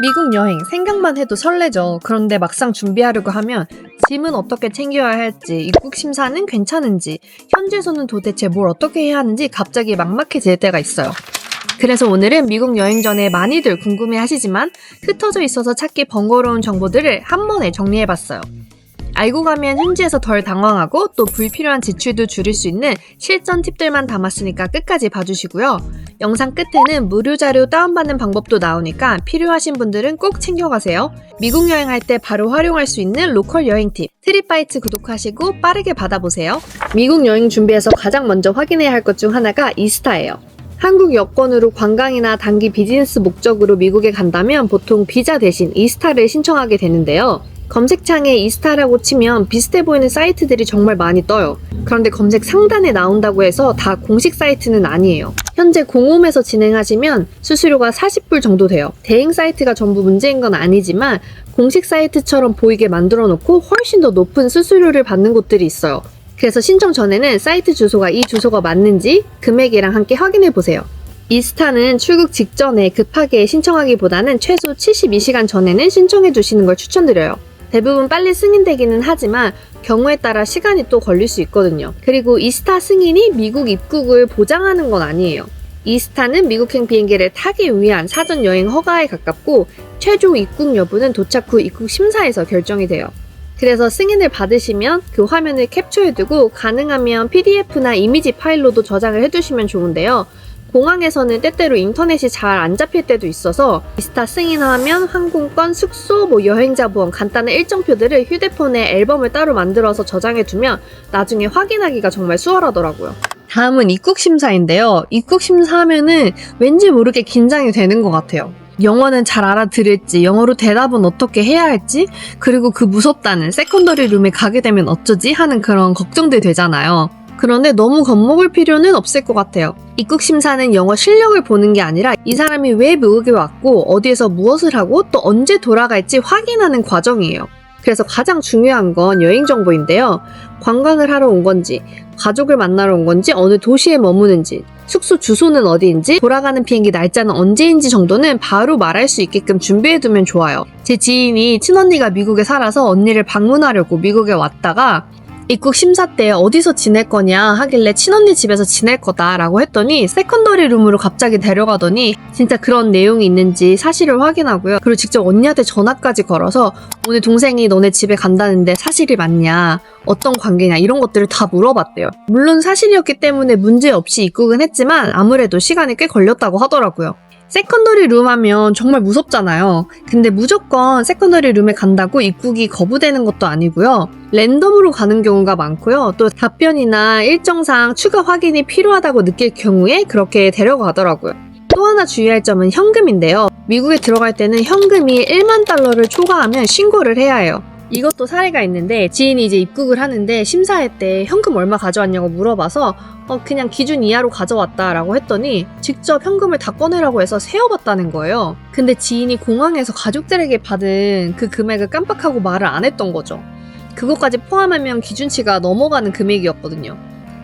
미국 여행 생각만 해도 설레죠. 그런데 막상 준비하려고 하면 짐은 어떻게 챙겨야 할지, 입국 심사는 괜찮은지, 현지에서는 도대체 뭘 어떻게 해야 하는지 갑자기 막막해질 때가 있어요. 그래서 오늘은 미국 여행 전에 많이들 궁금해 하시지만 흩어져 있어서 찾기 번거로운 정보들을 한 번에 정리해봤어요. 알고 가면 현지에서 덜 당황하고 또 불필요한 지출도 줄일 수 있는 실전 팁들만 담았으니까 끝까지 봐주시고요. 영상 끝에는 무료 자료 다운받는 방법도 나오니까 필요하신 분들은 꼭 챙겨가세요. 미국 여행할 때 바로 활용할 수 있는 로컬 여행 팁, 트립바이트 구독하시고 빠르게 받아보세요. 미국 여행 준비해서 가장 먼저 확인해야 할 것 중 하나가 이스타예요. 한국 여권으로 관광이나 단기 비즈니스 목적으로 미국에 간다면 보통 비자 대신 이스타를 신청하게 되는데요. 검색창에 이스타라고 치면 비슷해 보이는 사이트들이 정말 많이 떠요. 그런데 검색 상단에 나온다고 해서 다 공식 사이트는 아니에요. 현재 공홈에서 진행하시면 수수료가 40불 정도 돼요. 대행 사이트가 전부 문제인 건 아니지만 공식 사이트처럼 보이게 만들어 놓고 훨씬 더 높은 수수료를 받는 곳들이 있어요. 그래서 신청 전에는 사이트 주소가 이 주소가 맞는지 금액이랑 함께 확인해 보세요. 이스타는 출국 직전에 급하게 신청하기보다는 최소 72시간 전에는 신청해 주시는 걸 추천드려요. 대부분 빨리 승인되기는 하지만 경우에 따라 시간이 또 걸릴 수 있거든요. 그리고 이스타 승인이 미국 입국을 보장하는 건 아니에요. 이스타는 미국행 비행기를 타기 위한 사전 여행 허가에 가깝고 최종 입국 여부는 도착 후 입국 심사에서 결정이 돼요. 그래서 승인을 받으시면 그 화면을 캡처해두고 가능하면 PDF나 이미지 파일로도 저장을 해두시면 좋은데요. 공항에서는 때때로 인터넷이 잘 안 잡힐 때도 있어서 이스타 승인하면 항공권, 숙소, 여행자 보험, 간단한 일정표들을 휴대폰에 앨범을 따로 만들어서 저장해두면 나중에 확인하기가 정말 수월하더라고요. 다음은 입국 심사인데요. 입국 심사하면은 왠지 모르게 긴장이 되는 것 같아요. 영어는 잘 알아들을지, 영어로 대답은 어떻게 해야 할지, 그리고 그 무섭다는 세컨더리 룸에 가게 되면 어쩌지 하는 그런 걱정들 되잖아요. 그런데 너무 겁먹을 필요는 없을 것 같아요. 입국 심사는 영어 실력을 보는 게 아니라 이 사람이 왜 미국에 왔고 어디에서 무엇을 하고 또 언제 돌아갈지 확인하는 과정이에요. 그래서 가장 중요한 건 여행 정보인데요. 관광을 하러 온 건지, 가족을 만나러 온 건지, 어느 도시에 머무는지, 숙소 주소는 어디인지, 돌아가는 비행기 날짜는 언제인지 정도는 바로 말할 수 있게끔 준비해두면 좋아요. 제 지인이 친언니가 미국에 살아서 언니를 방문하려고 미국에 왔다가 입국 심사 때 어디서 지낼 거냐 하길래 친언니 집에서 지낼 거다 라고 했더니 세컨더리 룸으로 갑자기 데려가더니 진짜 그런 내용이 있는지 사실을 확인하고요. 그리고 직접 언니한테 전화까지 걸어서 오늘 동생이 너네 집에 간다는데 사실이 맞냐, 어떤 관계냐 이런 것들을 다 물어봤대요. 물론 사실이었기 때문에 문제없이 입국은 했지만 아무래도 시간이 꽤 걸렸다고 하더라고요. 세컨더리 룸 하면 정말 무섭잖아요. 근데 무조건 세컨더리 룸에 간다고 입국이 거부되는 것도 아니고요. 랜덤으로 가는 경우가 많고요. 또 답변이나 일정상 추가 확인이 필요하다고 느낄 경우에 그렇게 데려가더라고요. 또 하나 주의할 점은 현금인데요. 미국에 들어갈 때는 현금이 1만 달러를 초과하면 신고를 해야 해요. 이것도 사례가 있는데 지인이 이제 입국을 하는데 심사할 때 현금 얼마 가져왔냐고 물어봐서 그냥 기준 이하로 가져왔다라고 했더니 직접 현금을 다 꺼내라고 해서 세어봤다는 거예요. 근데 지인이 공항에서 가족들에게 받은 그 금액을 깜빡하고 말을 안 했던 거죠. 그것까지 포함하면 기준치가 넘어가는 금액이었거든요.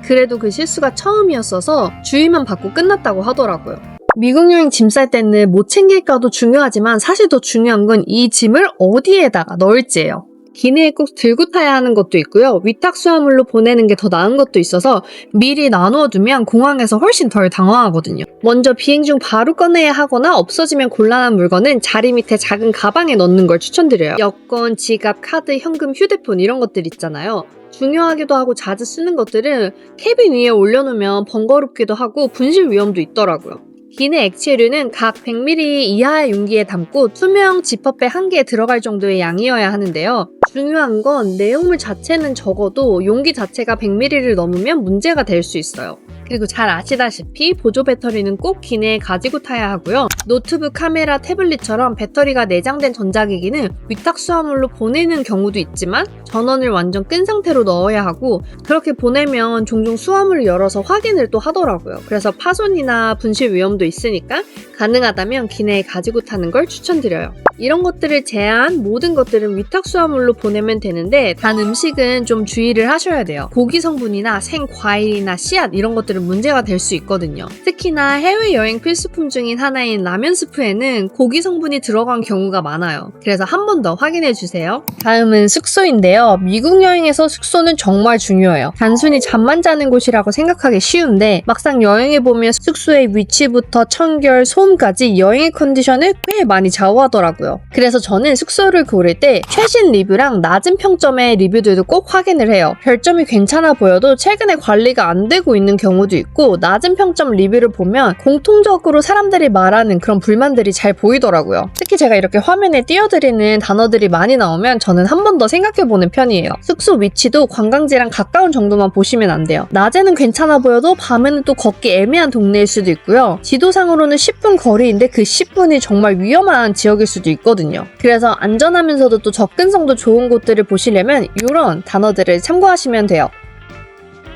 그래도 그 실수가 처음이었어서 주의만 받고 끝났다고 하더라고요. 미국 여행 짐 쌀 때는 못 챙길까도 중요하지만 사실 더 중요한 건 이 짐을 어디에다가 넣을지예요. 기내에 꼭 들고 타야 하는 것도 있고요. 위탁 수화물로 보내는 게 더 나은 것도 있어서 미리 나누어 두면 공항에서 훨씬 덜 당황하거든요. 먼저 비행 중 바로 꺼내야 하거나 없어지면 곤란한 물건은 자리 밑에 작은 가방에 넣는 걸 추천드려요. 여권, 지갑, 카드, 현금, 휴대폰 이런 것들 있잖아요. 중요하기도 하고 자주 쓰는 것들은 캐빈 위에 올려놓으면 번거롭기도 하고 분실 위험도 있더라고요. 기내 액체류는 각 100ml 이하의 용기에 담고 투명 지퍼백 1개에 들어갈 정도의 양이어야 하는데요. 중요한 건 내용물 자체는 적어도 용기 자체가 100ml를 넘으면 문제가 될 수 있어요. 그리고 잘 아시다시피 보조 배터리는 꼭 기내에 가지고 타야 하고요. 노트북, 카메라, 태블릿처럼 배터리가 내장된 전자기기는 위탁 수화물로 보내는 경우도 있지만 전원을 완전 끈 상태로 넣어야 하고 그렇게 보내면 종종 수화물을 열어서 확인을 또 하더라고요. 그래서 파손이나 분실 위험도 있으니까 가능하다면 기내에 가지고 타는 걸 추천드려요. 이런 것들을 제한 모든 것들은 위탁 수화물로 보내면 되는데 단 음식은 좀 주의를 하셔야 돼요. 고기 성분이나 생과일이나 씨앗 이런 것들 것들은 문제가 될 수 있거든요. 특히나 해외여행 필수품 중인 하나인 라면 스프에는 고기 성분이 들어간 경우가 많아요. 그래서 한 번 더 확인해 주세요. 다음은 숙소인데요. 미국 여행에서 숙소는 정말 중요해요. 단순히 잠만 자는 곳이라고 생각하기 쉬운데 막상 여행해보면 숙소의 위치부터 청결, 소음까지 여행의 컨디션을 꽤 많이 좌우하더라고요. 그래서 저는 숙소를 고를 때 최신 리뷰랑 낮은 평점의 리뷰들도 꼭 확인을 해요. 별점이 괜찮아 보여도 최근에 관리가 안 되고 있는 경우도 있고 낮은 평점 리뷰를 보면 공통적으로 사람들이 말하는 그런 불만들이 잘 보이더라고요. 특히 제가 이렇게 화면에 띄워드리는 단어들이 많이 나오면 저는 한 번 더 생각해보는 편이에요. 숙소 위치도 관광지랑 가까운 정도만 보시면 안 돼요. 낮에는 괜찮아 보여도 밤에는 또 걷기 애매한 동네일 수도 있고요. 지도상으로는 10분 거리인데 그 10분이 정말 위험한 지역일 수도 있거든요. 그래서 안전하면서도 또 접근성도 좋은 곳들을 보시려면 이런 단어들을 참고하시면 돼요.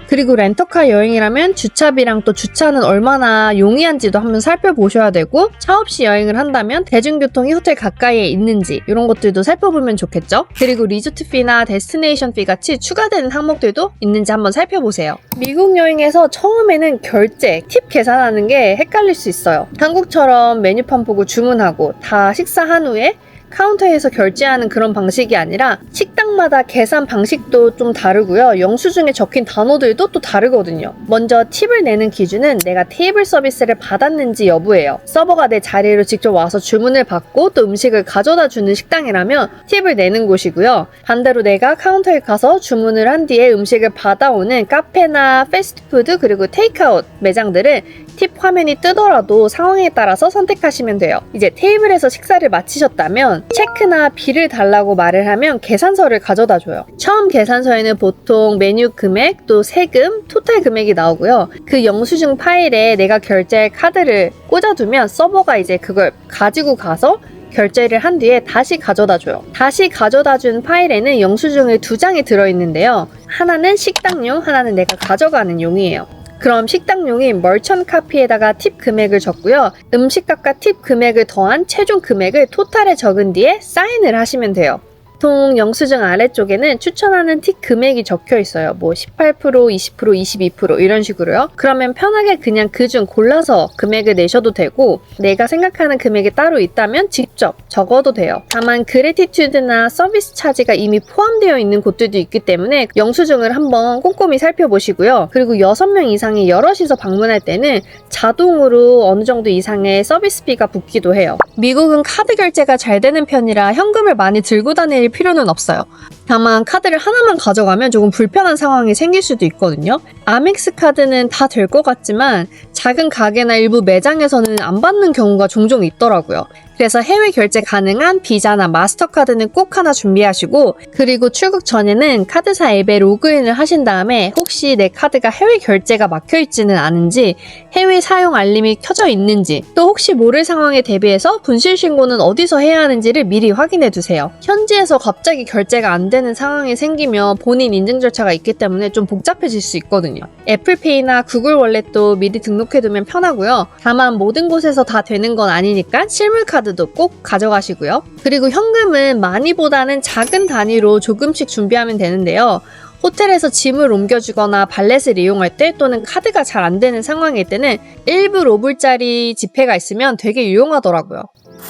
그리고 렌터카 여행이라면 주차비랑 또 주차는 얼마나 용이한지도 한번 살펴보셔야 되고 차 없이 여행을 한다면 대중교통이 호텔 가까이에 있는지 이런 것들도 살펴보면 좋겠죠? 그리고 리조트 피나 데스티네이션 피 같이 추가되는 항목들도 있는지 한번 살펴보세요. 미국 여행에서 처음에는 결제, 팁 계산하는 게 헷갈릴 수 있어요. 한국처럼 메뉴판 보고 주문하고 다 식사한 후에 카운터에서 결제하는 그런 방식이 아니라 식당마다 계산 방식도 좀 다르고요. 영수증에 적힌 단어들도 또 다르거든요. 먼저 팁을 내는 기준은 내가 테이블 서비스를 받았는지 여부예요. 서버가 내 자리로 직접 와서 주문을 받고 또 음식을 가져다 주는 식당이라면 팁을 내는 곳이고요. 반대로 내가 카운터에 가서 주문을 한 뒤에 음식을 받아오는 카페나 패스트푸드 그리고 테이크아웃 매장들은 팁 화면이 뜨더라도 상황에 따라서 선택하시면 돼요. 이제 테이블에서 식사를 마치셨다면 체크나 비를 달라고 말을 하면 계산서를 가져다 줘요. 처음 계산서에는 보통 메뉴 금액, 또 세금, 토탈 금액이 나오고요. 그 영수증 파일에 내가 결제할 카드를 꽂아두면 서버가 이제 그걸 가지고 가서 결제를 한 뒤에 다시 가져다 줘요. 다시 가져다 준 파일에는 영수증을 2장이 들어있는데요. 하나는 식당용, 하나는 내가 가져가는 용이에요. 그럼 식당용인 멀천 카피에다가 팁 금액을 적고요. 음식값과 팁 금액을 더한 최종 금액을 토탈에 적은 뒤에 사인을 하시면 돼요. 보통 영수증 아래쪽에는 추천하는 팁 금액이 적혀 있어요. 뭐 18%, 20%, 22% 이런 식으로요. 그러면 편하게 그냥 그중 골라서 금액을 내셔도 되고 내가 생각하는 금액이 따로 있다면 직접 적어도 돼요. 다만 그래티튜드나 서비스 차지가 이미 포함되어 있는 곳들도 있기 때문에 영수증을 한번 꼼꼼히 살펴보시고요. 그리고 6명 이상이 여럿이서 방문할 때는 자동으로 어느 정도 이상의 서비스비가 붙기도 해요. 미국은 카드 결제가 잘 되는 편이라 현금을 많이 들고 다닐 필요는 없어요. 다만 카드를 하나만 가져가면 조금 불편한 상황이 생길 수도 있거든요. 아멕스 카드는 다 될 것 같지만 작은 가게나 일부 매장에서는 안 받는 경우가 종종 있더라고요. 그래서 해외 결제 가능한 비자나 마스터카드는 꼭 하나 준비하시고 그리고 출국 전에는 카드사 앱에 로그인을 하신 다음에 혹시 내 카드가 해외 결제가 막혀있지는 않은지 해외 사용 알림이 켜져 있는지 또 혹시 모를 상황에 대비해서 분실 신고는 어디서 해야 하는지를 미리 확인해 두세요. 현지에서 갑자기 결제가 안 되는 상황이 생기면 본인 인증 절차가 있기 때문에 좀 복잡해질 수 있거든요. 애플페이나 구글 월렛도 미리 등록해두면 편하고요. 다만 모든 곳에서 다 되는 건 아니니까 실물 카드도 꼭 가져가시고요. 그리고 현금은 많이보다는 작은 단위로 조금씩 준비하면 되는데요. 호텔에서 짐을 옮겨주거나 발렛을 이용할 때 또는 카드가 잘 안 되는 상황일 때는 1불, 5불짜리 지폐가 있으면 되게 유용하더라고요.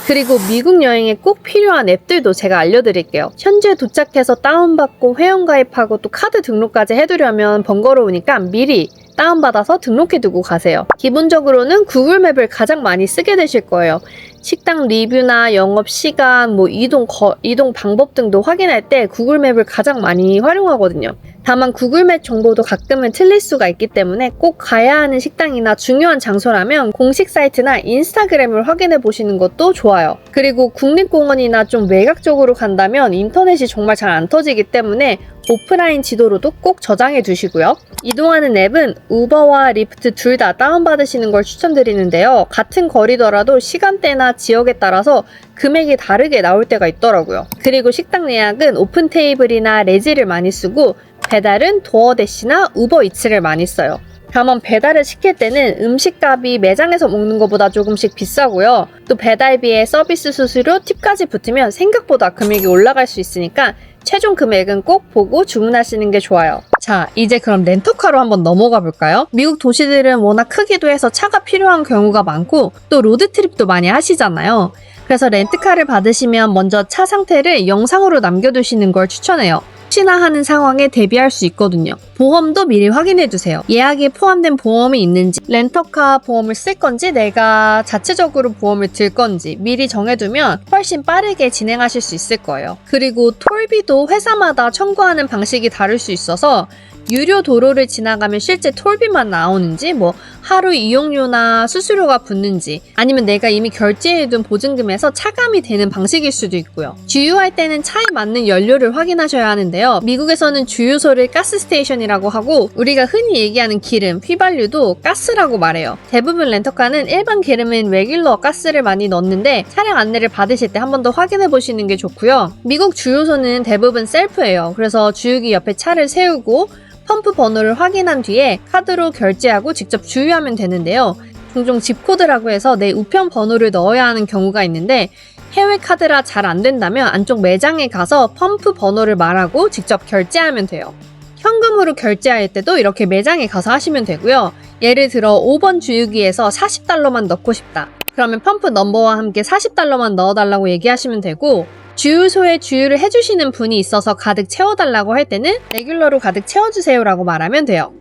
그리고 미국 여행에 꼭 필요한 앱들도 제가 알려드릴게요. 현지에 도착해서 다운받고 회원가입하고 또 카드 등록까지 해두려면 번거로우니까 미리 다운받아서 등록해두고 가세요. 기본적으로는 구글맵을 가장 많이 쓰게 되실 거예요. 식당 리뷰나 영업 시간, 이동 방법 등도 확인할 때 구글맵을 가장 많이 활용하거든요. 다만 구글맵 정보도 가끔은 틀릴 수가 있기 때문에 꼭 가야 하는 식당이나 중요한 장소라면 공식 사이트나 인스타그램을 확인해 보시는 것도 좋아요. 그리고 국립공원이나 좀 외곽 쪽으로 간다면 인터넷이 정말 잘 안 터지기 때문에 오프라인 지도로도 꼭 저장해 두시고요. 이동하는 앱은 우버와 리프트 둘 다 다운받으시는 걸 추천드리는데요. 같은 거리더라도 시간대나 지역에 따라서 금액이 다르게 나올 때가 있더라고요. 그리고 식당 예약은 오픈 테이블이나 레지를 많이 쓰고 배달은 도어대시나 우버이츠를 많이 써요. 다만 배달을 시킬 때는 음식값이 매장에서 먹는 것보다 조금씩 비싸고요. 또 배달비에 서비스 수수료, 팁까지 붙으면 생각보다 금액이 올라갈 수 있으니까 최종 금액은 꼭 보고 주문하시는 게 좋아요. 자, 이제 그럼 렌터카로 한번 넘어가 볼까요? 미국 도시들은 워낙 크기도 해서 차가 필요한 경우가 많고 또 로드트립도 많이 하시잖아요. 그래서 렌트카를 받으시면 먼저 차 상태를 영상으로 남겨두시는 걸 추천해요. 혹시나 하는 상황에 대비할 수 있거든요. 보험도 미리 확인해두세요. 예약에 포함된 보험이 있는지, 렌터카 보험을 쓸 건지, 내가 자체적으로 보험을 들 건지 미리 정해두면 훨씬 빠르게 진행하실 수 있을 거예요. 그리고 톨비도 회사마다 청구하는 방식이 다를 수 있어서 유료 도로를 지나가면 실제 톨비만 나오는지, 하루 이용료나 수수료가 붙는지, 아니면 내가 이미 결제해둔 보증금에서 차감이 되는 방식일 수도 있고요. 주유할 때는 차에 맞는 연료를 확인하셔야 하는데요. 미국에서는 주유소를 가스스테이션이라고 하고 우리가 흔히 얘기하는 기름, 휘발유도 가스라고 말해요. 대부분 렌터카는 일반 기름인 레귤러 가스를 많이 넣는데 차량 안내를 받으실 때 한 번 더 확인해 보시는 게 좋고요. 미국 주유소는 대부분 셀프예요. 그래서 주유기 옆에 차를 세우고 펌프 번호를 확인한 뒤에 카드로 결제하고 직접 주유하면 되는데요. 종종 집코드라고 해서 내 우편 번호를 넣어야 하는 경우가 있는데 해외 카드라 잘 안 된다면 안쪽 매장에 가서 펌프 번호를 말하고 직접 결제하면 돼요. 현금으로 결제할 때도 이렇게 매장에 가서 하시면 되고요. 예를 들어 5번 주유기에서 $40만 넣고 싶다. 그러면 펌프 넘버와 함께 $40만 넣어달라고 얘기하시면 되고, 주유소에 주유를 해주시는 분이 있어서 가득 채워달라고 할 때는 레귤러로 가득 채워주세요 라고 말하면 돼요.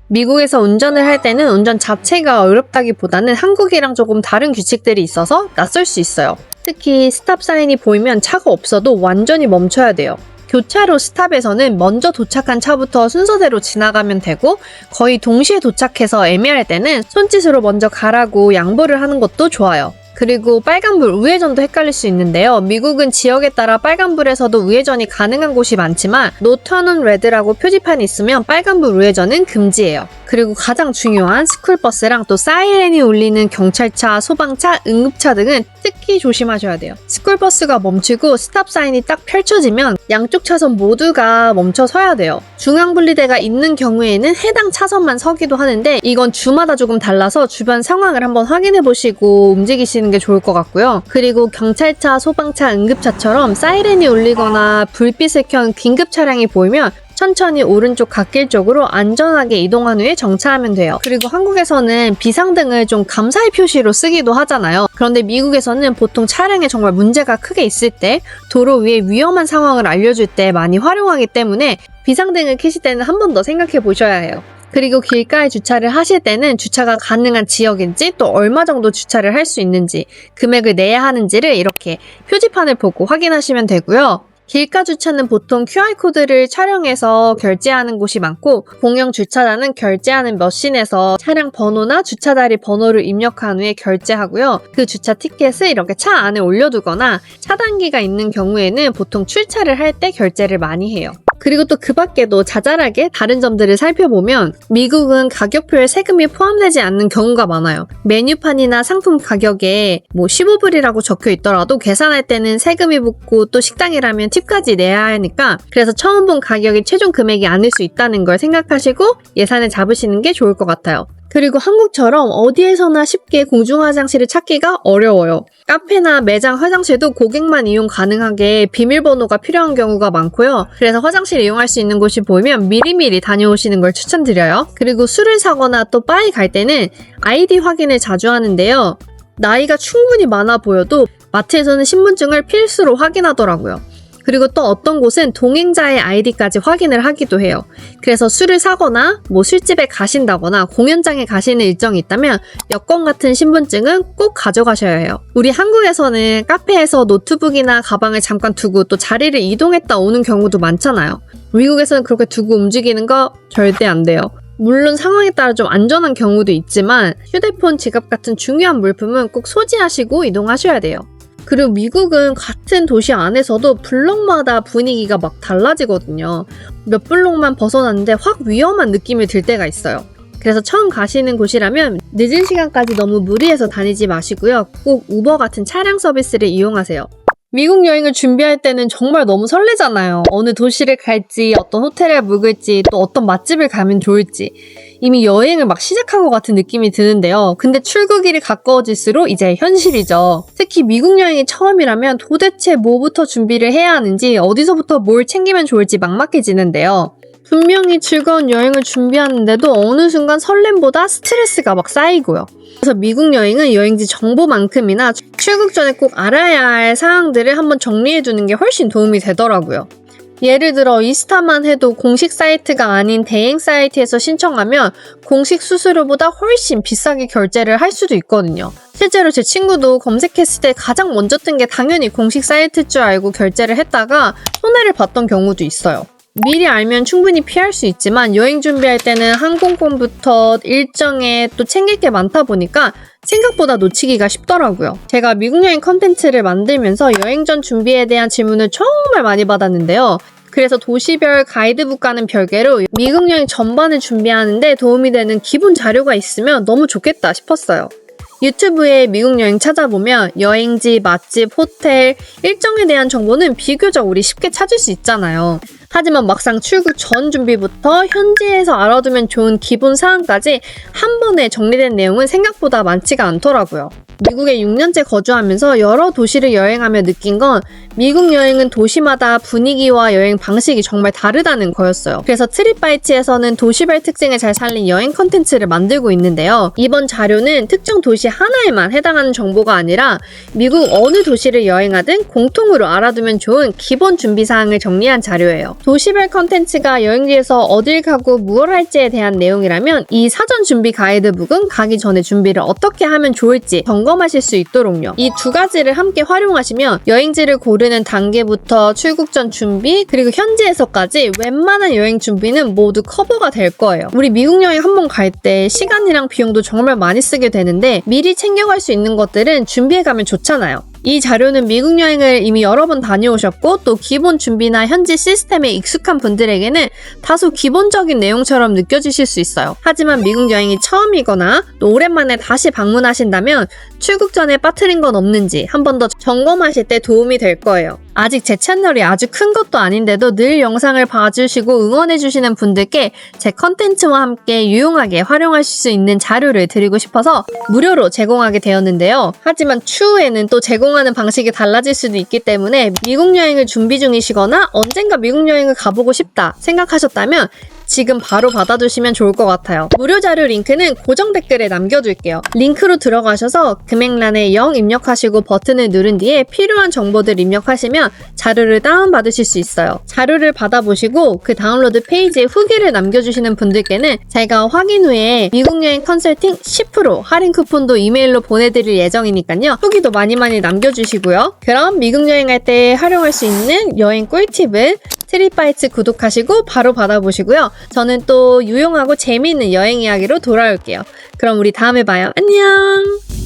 미국에서 운전을 할 때는 운전 자체가 어렵다기보다는 한국이랑 조금 다른 규칙들이 있어서 낯설 수 있어요. 특히 스탑 사인이 보이면 차가 없어도 완전히 멈춰야 돼요. 교차로 스탑에서는 먼저 도착한 차부터 순서대로 지나가면 되고, 거의 동시에 도착해서 애매할 때는 손짓으로 먼저 가라고 양보를 하는 것도 좋아요. 그리고 빨간불 우회전도 헷갈릴 수 있는데요. 미국은 지역에 따라 빨간불에서도 우회전이 가능한 곳이 많지만 No Turn on Red라고 표지판이 있으면 빨간불 우회전은 금지예요. 그리고 가장 중요한 스쿨버스랑 또 사이렌이 울리는 경찰차, 소방차, 응급차 등은 특히 조심하셔야 돼요. 스쿨버스가 멈추고 스탑 사인이 딱 펼쳐지면 양쪽 차선 모두가 멈춰 서야 돼요. 중앙분리대가 있는 경우에는 해당 차선만 서기도 하는데 이건 주마다 조금 달라서 주변 상황을 한번 확인해 보시고 움직이시는 게 좋을 것 같고요. 그리고 경찰차, 소방차, 응급차처럼 사이렌이 울리거나 불빛을 켠 긴급 차량이 보이면 천천히 오른쪽 갓길 쪽으로 안전하게 이동한 후에 정차하면 돼요. 그리고 한국에서는 비상등을 좀 감사의 표시로 쓰기도 하잖아요. 그런데 미국에서는 보통 차량에 정말 문제가 크게 있을 때, 도로 위에 위험한 상황을 알려줄 때 많이 활용하기 때문에 비상등을 켜실 때는 한 번 더 생각해 보셔야 해요. 그리고 길가에 주차를 하실 때는 주차가 가능한 지역인지 또 얼마 정도 주차를 할 수 있는지, 금액을 내야 하는지를 이렇게 표지판을 보고 확인하시면 되고요. 길가 주차는 보통 QR코드를 촬영해서 결제하는 곳이 많고, 공영 주차장은 결제하는 머신에서 차량 번호나 주차자리 번호를 입력한 후에 결제하고요. 그 주차 티켓을 이렇게 차 안에 올려두거나 차단기가 있는 경우에는 보통 출차를 할 때 결제를 많이 해요. 그리고 또 그 밖에도 자잘하게 다른 점들을 살펴보면 미국은 가격표에 세금이 포함되지 않는 경우가 많아요. 메뉴판이나 상품 가격에 15불이라고 적혀 있더라도 계산할 때는 세금이 붙고 또 식당이라면 팁까지 내야 하니까, 그래서 처음 본 가격이 최종 금액이 아닐 수 있다는 걸 생각하시고 예산을 잡으시는 게 좋을 것 같아요. 그리고 한국처럼 어디에서나 쉽게 공중화장실을 찾기가 어려워요. 카페나 매장 화장실도 고객만 이용 가능하게 비밀번호가 필요한 경우가 많고요. 그래서 화장실 이용할 수 있는 곳이 보이면 미리미리 다녀오시는 걸 추천드려요. 그리고 술을 사거나 또 바에 갈 때는 아이디 확인을 자주 하는데요. 나이가 충분히 많아 보여도 마트에서는 신분증을 필수로 확인하더라고요. 그리고 또 어떤 곳은 동행자의 아이디까지 확인을 하기도 해요. 그래서 술을 사거나 술집에 가신다거나 공연장에 가시는 일정이 있다면 여권 같은 신분증은 꼭 가져가셔야 해요. 우리 한국에서는 카페에서 노트북이나 가방을 잠깐 두고 또 자리를 이동했다 오는 경우도 많잖아요. 미국에서는 그렇게 두고 움직이는 거 절대 안 돼요. 물론 상황에 따라 좀 안전한 경우도 있지만 휴대폰, 지갑 같은 중요한 물품은 꼭 소지하시고 이동하셔야 돼요. 그리고 미국은 같은 도시 안에서도 블록마다 분위기가 막 달라지거든요. 몇 블록만 벗어났는데 확 위험한 느낌이 들 때가 있어요. 그래서 처음 가시는 곳이라면 늦은 시간까지 너무 무리해서 다니지 마시고요. 꼭 우버 같은 차량 서비스를 이용하세요. 미국 여행을 준비할 때는 정말 너무 설레잖아요. 어느 도시를 갈지, 어떤 호텔에 묵을지, 또 어떤 맛집을 가면 좋을지. 이미 여행을 막 시작한 것 같은 느낌이 드는데요. 근데 출국일이 가까워질수록 이제 현실이죠. 특히 미국 여행이 처음이라면 도대체 뭐부터 준비를 해야 하는지, 어디서부터 뭘 챙기면 좋을지 막막해지는데요. 분명히 즐거운 여행을 준비하는데도 어느 순간 설렘보다 스트레스가 막 쌓이고요. 그래서 미국 여행은 여행지 정보만큼이나 출국 전에 꼭 알아야 할 사항들을 한번 정리해두는 게 훨씬 도움이 되더라고요. 예를 들어 이스타만 해도 공식 사이트가 아닌 대행 사이트에서 신청하면 공식 수수료보다 훨씬 비싸게 결제를 할 수도 있거든요. 실제로 제 친구도 검색했을 때 가장 먼저 뜬 게 당연히 공식 사이트일 줄 알고 결제를 했다가 손해를 봤던 경우도 있어요. 미리 알면 충분히 피할 수 있지만 여행 준비할 때는 항공권부터 일정에 또 챙길 게 많다 보니까 생각보다 놓치기가 쉽더라고요. 제가 미국 여행 컨텐츠를 만들면서 여행 전 준비에 대한 질문을 정말 많이 받았는데요. 그래서 도시별 가이드북과는 별개로 미국 여행 전반을 준비하는데 도움이 되는 기본 자료가 있으면 너무 좋겠다 싶었어요. 유튜브에 미국 여행 찾아보면 여행지, 맛집, 호텔, 일정에 대한 정보는 비교적 우리 쉽게 찾을 수 있잖아요. 하지만 막상 출국 전 준비부터 현지에서 알아두면 좋은 기본 사항까지 한 번에 정리된 내용은 생각보다 많지가 않더라고요. 미국에 6년째 거주하면서 여러 도시를 여행하며 느낀 건 미국 여행은 도시마다 분위기와 여행 방식이 정말 다르다는 거였어요. 그래서 트립바이트에서는 도시별 특징을 잘 살린 여행 컨텐츠를 만들고 있는데요. 이번 자료는 특정 도시 하나에만 해당하는 정보가 아니라 미국 어느 도시를 여행하든 공통으로 알아두면 좋은 기본 준비 사항을 정리한 자료예요. 도시별 컨텐츠가 여행지에서 어딜 가고 무엇 할지에 대한 내용이라면 이 사전 준비 가이드북은 가기 전에 준비를 어떻게 하면 좋을지 점검하실 수 있도록요. 이 두 가지를 함께 활용하시면 여행지를 고르는 단계부터 출국 전 준비 그리고 현지에서까지 웬만한 여행 준비는 모두 커버가 될 거예요. 우리 미국 여행 한번 갈 때 시간이랑 비용도 정말 많이 쓰게 되는데 미리 챙겨갈 수 있는 것들은 준비해가면 좋잖아요. 이 자료는 미국 여행을 이미 여러 번 다녀오셨고 또 기본 준비나 현지 시스템에 익숙한 분들에게는 다소 기본적인 내용처럼 느껴지실 수 있어요. 하지만 미국 여행이 처음이거나 또 오랜만에 다시 방문하신다면 출국 전에 빠뜨린 건 없는지 한 번 더 점검하실 때 도움이 될 거예요. 아직 제 채널이 아주 큰 것도 아닌데도 늘 영상을 봐주시고 응원해주시는 분들께 제 컨텐츠와 함께 유용하게 활용하실 수 있는 자료를 드리고 싶어서 무료로 제공하게 되었는데요. 하지만 추후에는 또 제공하는 방식이 달라질 수도 있기 때문에 미국 여행을 준비 중이시거나 언젠가 미국 여행을 가보고 싶다 생각하셨다면 지금 바로 받아두시면 좋을 것 같아요. 무료 자료 링크는 고정 댓글에 남겨둘게요. 링크로 들어가셔서 금액란에 0 입력하시고 버튼을 누른 뒤에 필요한 정보들 입력하시면 자료를 다운받으실 수 있어요. 자료를 받아보시고 그 다운로드 페이지에 후기를 남겨주시는 분들께는 제가 확인 후에 미국 여행 컨설팅 10% 할인 쿠폰도 이메일로 보내드릴 예정이니까요. 후기도 많이 남겨주시고요. 그럼 미국 여행할 때 활용할 수 있는 여행 꿀팁은 트립바이트 구독하시고 바로 받아보시고요. 저는 또 유용하고 재미있는 여행 이야기로 돌아올게요. 그럼 우리 다음에 봐요. 안녕!